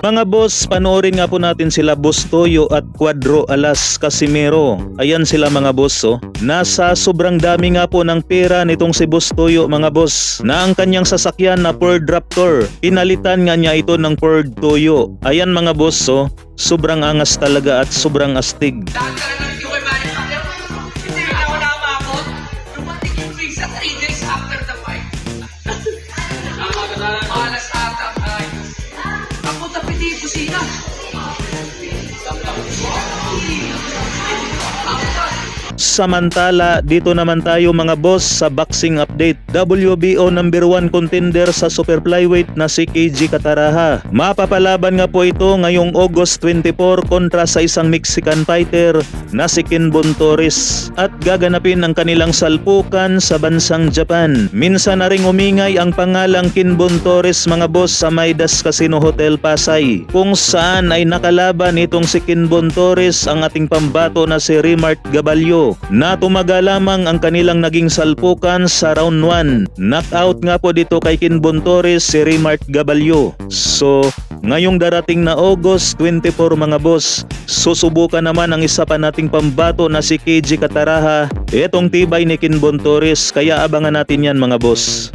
Mga boss, panoorin nga po natin sila Boss Toyo at Cuadro Alas Casimero. Ayan sila mga boss oh. Nasa sobrang dami nga po ng pera nitong si Boss Toyo mga boss, na ang kanyang sasakyan na Ford Raptor, pinalitan nga niya ito ng Ford Toyo. Ayan mga boss oh, sobrang angas talaga at sobrang astig. Samantala, dito naman tayo mga boss sa boxing update. WBO number 1 contender sa super flyweight na si KG Kataraha. Mapapalaban nga po ito ngayong August 24 kontra sa isang Mexican fighter na si Kinbon Torres, at gaganapin ang kanilang salpukan sa bansang Japan. Minsan na ring umingay ang pangalang Kinbon Torres mga boss sa Midas Casino Hotel Pasay, kung saan ay nakalaban itong si Kinbon Torres ang ating pambato na si Remart Gaballo, na tumaga lamang ang kanilang naging salpukan sa round 1. Knockout nga po dito kay Kinbon Torres si Remart Gaballo. So, ngayong darating na August 24 mga boss, susubukan naman ang isa pa nating pambato na si KG Kataraha. Etong tibay ni Kinbon Torres, kaya abangan natin yan mga boss.